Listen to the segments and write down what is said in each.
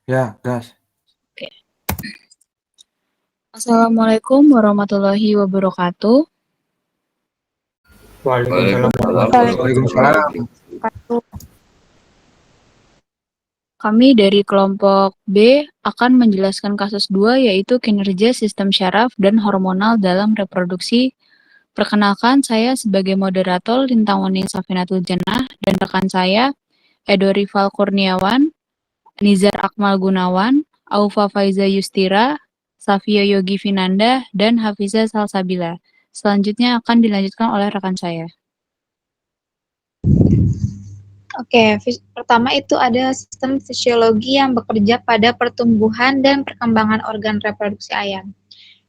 Ya, gas. Oke. Assalamualaikum warahmatullahi wabarakatuh. Waalaikumsalam Waalaikumsalam. Kami dari kelompok B akan menjelaskan kasus 2 yaitu kinerja sistem syaraf dan hormonal dalam reproduksi. Perkenalkan, saya sebagai moderator Lintangwani Safinatul Jannah dan rekan saya Edo Rival Kurniawan, Nizar Akmal Gunawan, Aufa Faiza Yustira, Safia Yogi Finanda, dan Hafiza Salsabila. Selanjutnya akan dilanjutkan oleh rekan saya. Oke, pertama itu ada sistem fisiologi yang bekerja pada pertumbuhan dan perkembangan organ reproduksi ayam.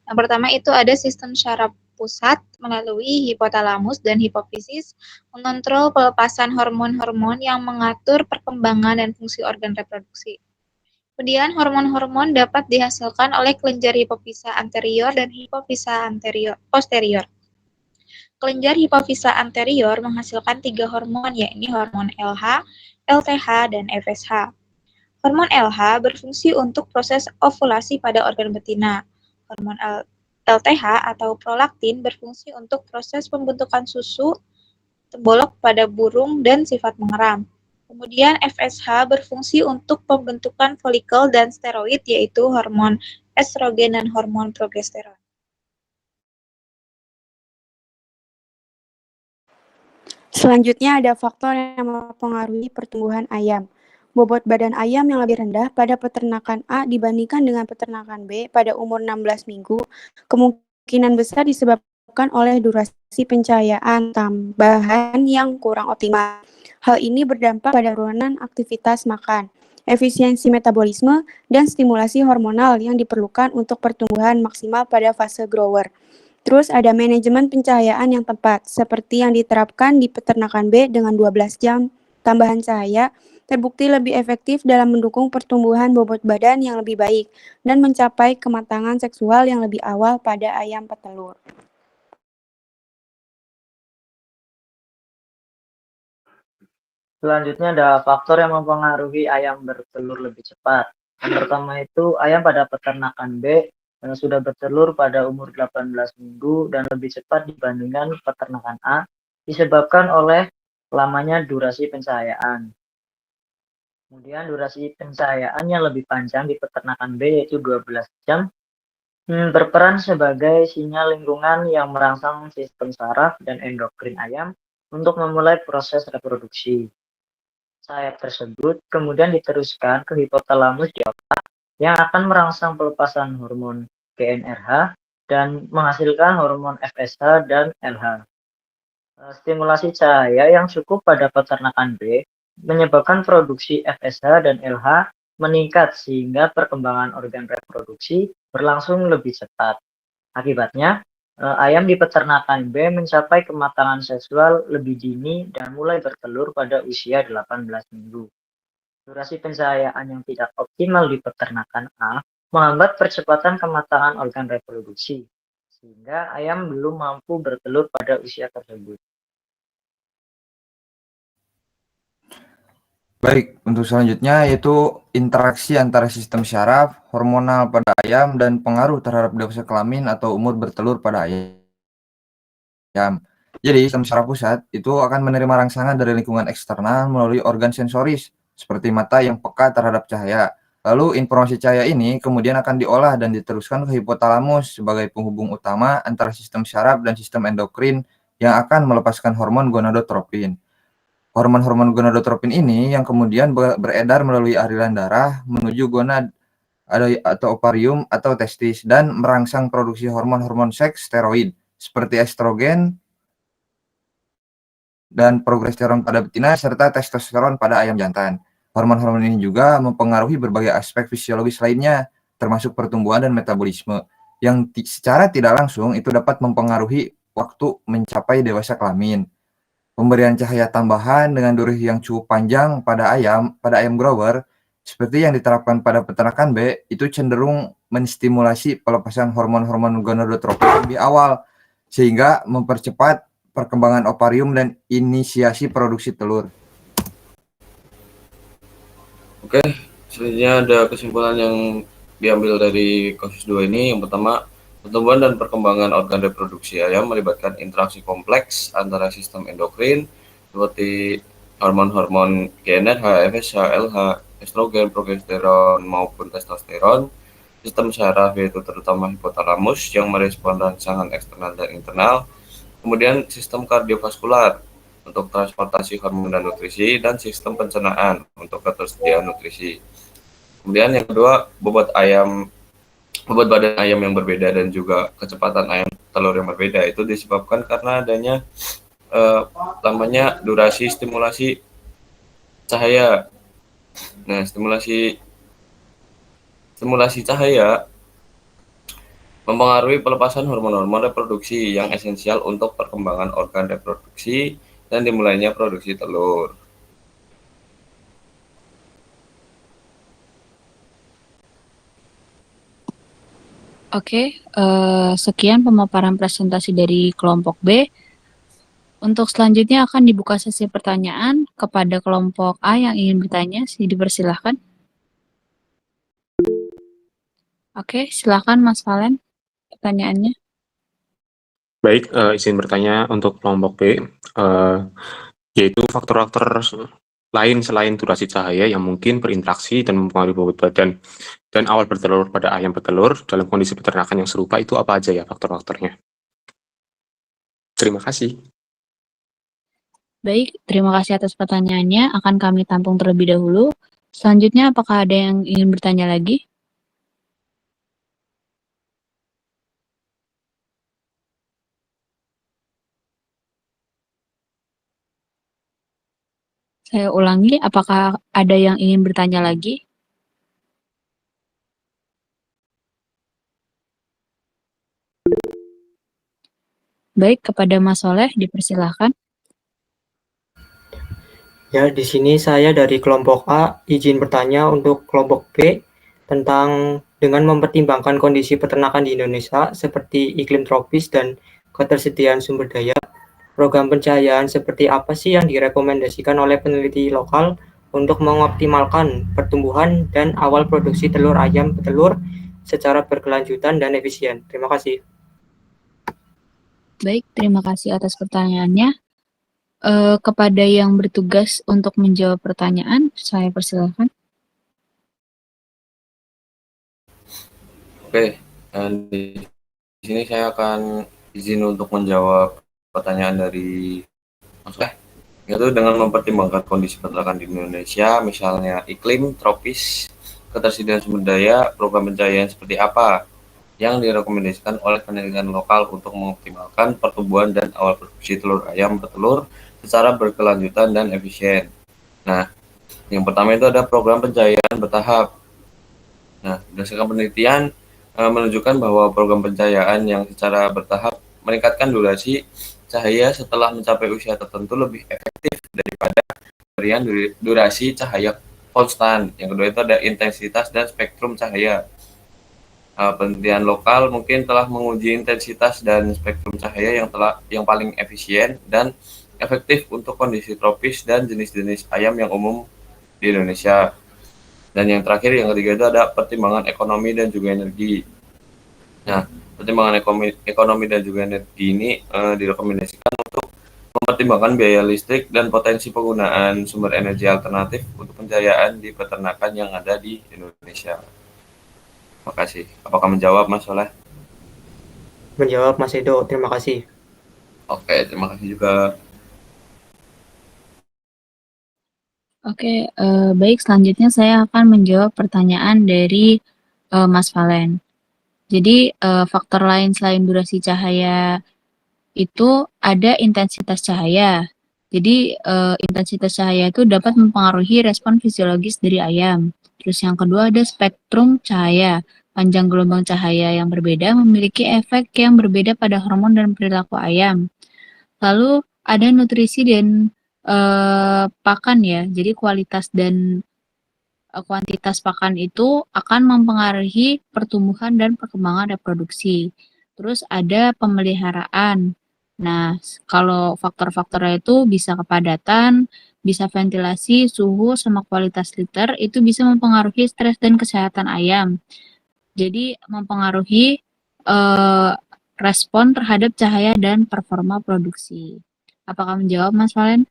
Yang pertama itu ada sistem syaraf pusat melalui hipotalamus dan hipofisis mengontrol pelepasan hormon-hormon yang mengatur perkembangan dan fungsi organ reproduksi. Kemudian hormon-hormon dapat dihasilkan oleh kelenjar hipofisa anterior dan hipofisa posterior. Kelenjar hipofisa anterior menghasilkan 3 hormon, yakni hormon LH, LTH, dan FSH. Hormon LH berfungsi untuk proses ovulasi pada organ betina. Hormon LTH atau prolaktin berfungsi untuk proses pembentukan susu tembolok pada burung dan sifat mengeram. Kemudian FSH berfungsi untuk pembentukan folikel dan steroid, yaitu hormon estrogen dan hormon progesteron. Selanjutnya ada faktor yang mempengaruhi pertumbuhan ayam. Bobot badan ayam yang lebih rendah pada peternakan A dibandingkan dengan peternakan B pada umur 16 minggu, kemungkinan besar disebabkan oleh durasi pencahayaan tambahan yang kurang optimal. Hal ini berdampak pada penurunan aktivitas makan, efisiensi metabolisme, dan stimulasi hormonal yang diperlukan untuk pertumbuhan maksimal pada fase grower. Terus ada manajemen pencahayaan yang tepat, seperti yang diterapkan di peternakan B dengan 12 jam tambahan cahaya, terbukti lebih efektif dalam mendukung pertumbuhan bobot badan yang lebih baik dan mencapai kematangan seksual yang lebih awal pada ayam petelur. Selanjutnya ada faktor yang mempengaruhi ayam bertelur lebih cepat. Yang pertama itu ayam pada peternakan B yang sudah bertelur pada umur 18 minggu dan lebih cepat dibandingkan peternakan A disebabkan oleh lamanya durasi pencahayaan. Kemudian durasi pencahayaan yang lebih panjang di peternakan B yaitu 12 jam berperan sebagai sinyal lingkungan yang merangsang sistem saraf dan endokrin ayam untuk memulai proses reproduksi. Sayap tersebut kemudian diteruskan ke hipotalamus di otak yang akan merangsang pelepasan hormon GnRH dan menghasilkan hormon FSH dan LH. Stimulasi cahaya yang cukup pada peternakan B menyebabkan produksi FSH dan LH meningkat sehingga perkembangan organ reproduksi berlangsung lebih cepat. Akibatnya, ayam di peternakan B mencapai kematangan seksual lebih dini dan mulai bertelur pada usia 18 minggu. Durasi pencahayaan yang tidak optimal di peternakan A menghambat percepatan kematangan organ reproduksi, sehingga ayam belum mampu bertelur pada usia tersebut. Baik, untuk selanjutnya yaitu interaksi antara sistem syaraf, hormonal pada ayam, dan pengaruh terhadap dewasa kelamin atau umur bertelur pada ayam. Jadi, sistem syaraf pusat itu akan menerima rangsangan dari lingkungan eksternal melalui organ sensoris, seperti mata yang peka terhadap cahaya. Lalu, informasi cahaya ini kemudian akan diolah dan diteruskan ke hipotalamus sebagai penghubung utama antara sistem syaraf dan sistem endokrin yang akan melepaskan hormon gonadotropin. Hormon-hormon gonadotropin ini yang kemudian beredar melalui aliran darah menuju gonad atau ovarium atau testis dan merangsang produksi hormon-hormon seks steroid seperti estrogen dan progesteron pada betina serta testosteron pada ayam jantan. Hormon-hormon ini juga mempengaruhi berbagai aspek fisiologis lainnya termasuk pertumbuhan dan metabolisme yang secara tidak langsung itu dapat mempengaruhi waktu mencapai dewasa kelamin. Pemberian cahaya tambahan dengan durasi yang cukup panjang pada ayam grower, seperti yang diterapkan pada peternakan B, itu cenderung menstimulasi pelepasan hormon-hormon gonadotropin lebih awal, sehingga mempercepat perkembangan ovarium dan inisiasi produksi telur. Oke, Selanjutnya ada kesimpulan yang diambil dari kasus 2 ini. Yang pertama, pertumbuhan dan perkembangan organ reproduksi ayam melibatkan interaksi kompleks antara sistem endokrin seperti hormon-hormon GnRH, FSH, LH, estrogen, progesteron maupun testosteron, sistem syaraf yaitu terutama hipotalamus yang merespon rangsangan eksternal dan internal, kemudian sistem kardiovaskular untuk transportasi hormon dan nutrisi, dan sistem pencernaan untuk ketersediaan nutrisi. Kemudian yang kedua, bobot badan ayam yang berbeda dan juga kecepatan ayam telur yang berbeda itu disebabkan karena adanya lamanya durasi stimulasi cahaya. Nah, stimulasi cahaya mempengaruhi pelepasan hormon-hormon reproduksi yang esensial untuk perkembangan organ reproduksi dan dimulainya produksi telur. Oke, sekian pemaparan presentasi dari kelompok B. Untuk selanjutnya akan dibuka sesi pertanyaan kepada kelompok A yang ingin bertanya, dipersilahkan. Oke, silakan Mas Valen pertanyaannya. Baik, izin bertanya untuk kelompok B, yaitu faktor-faktor lain selain durasi cahaya yang mungkin berinteraksi dan mempengaruhi bobot badan dan awal bertelur pada ayam petelur dalam kondisi peternakan yang serupa itu apa aja ya faktor-faktornya? Terima kasih. Baik, terima kasih atas pertanyaannya. Akan kami tampung terlebih dahulu. Selanjutnya, apakah ada yang ingin bertanya lagi? Saya ulangi, apakah ada yang ingin bertanya lagi? Baik, kepada Mas Soleh, dipersilahkan. Ya, di sini saya dari kelompok A izin bertanya untuk kelompok B tentang dengan mempertimbangkan kondisi peternakan di Indonesia seperti iklim tropis dan ketersediaan sumber daya, program pencahayaan seperti apa sih yang direkomendasikan oleh peneliti lokal untuk mengoptimalkan pertumbuhan dan awal produksi telur ayam petelur secara berkelanjutan dan efisien? Terima kasih. Baik, terima kasih atas pertanyaannya. Kepada yang bertugas untuk menjawab pertanyaan, saya persilahkan. Oke, di sini saya akan izin untuk menjawab pertanyaan dari Mas Soleh, yaitu dengan mempertimbangkan kondisi peternakan di Indonesia, misalnya iklim tropis, ketersediaan sumber daya, program pencahayaan seperti apa yang direkomendasikan oleh penelitian lokal untuk mengoptimalkan pertumbuhan dan awal produksi telur ayam petelur secara berkelanjutan dan efisien. Nah, yang pertama itu ada program pencahayaan bertahap. Nah, berdasarkan penelitian menunjukkan bahwa program pencahayaan yang secara bertahap meningkatkan durasi cahaya setelah mencapai usia tertentu lebih efektif daripada pemberian durasi cahaya konstan. Yang kedua itu ada intensitas dan spektrum cahaya. Penelitian lokal mungkin telah menguji intensitas dan spektrum cahaya yang paling efisien dan efektif untuk kondisi tropis dan jenis-jenis ayam yang umum di Indonesia. Dan yang terakhir, yang ketiga itu ada pertimbangan ekonomi dan juga energi. Nah, pertimbangan ekonomi dan juga energi ini direkomendasikan untuk mempertimbangkan biaya listrik dan potensi penggunaan sumber energi alternatif untuk pencahayaan di peternakan yang ada di Indonesia. Terima kasih. Apakah menjawab, Mas Soleh? Menjawab Mas Edo, terima kasih. Oke, terima kasih juga. Oke, baik, selanjutnya saya akan menjawab pertanyaan dari Mas Valen. Jadi, faktor lain selain durasi cahaya itu ada intensitas cahaya. Jadi, intensitas cahaya itu dapat mempengaruhi respon fisiologis dari ayam. Terus yang kedua ada spektrum cahaya. Panjang gelombang cahaya yang berbeda memiliki efek yang berbeda pada hormon dan perilaku ayam. Lalu ada nutrisi dan pakan ya. Jadi kualitas dan kuantitas pakan itu akan mempengaruhi pertumbuhan dan perkembangan reproduksi. Terus ada pemeliharaan. Nah, kalau faktor-faktornya itu bisa kepadatan, bisa ventilasi, suhu, sama kualitas liter, itu bisa mempengaruhi stres dan kesehatan ayam. Jadi mempengaruhi respon terhadap cahaya dan performa produksi. Apakah menjawab, Mas Valen?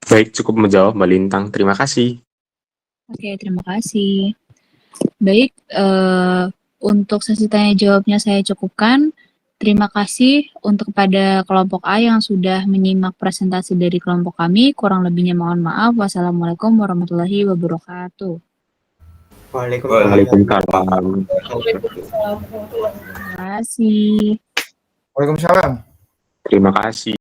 Baik, cukup menjawab Mbak Lintang. Terima kasih. Oke, terima kasih. Baik, untuk sesi tanya jawabnya saya cukupkan. Terima kasih untuk kepada kelompok A yang sudah menyimak presentasi dari kelompok kami. Kurang lebihnya mohon maaf. Wassalamualaikum warahmatullahi wabarakatuh. Waalaikumsalam. Terima kasih. Waalaikumsalam. Terima kasih.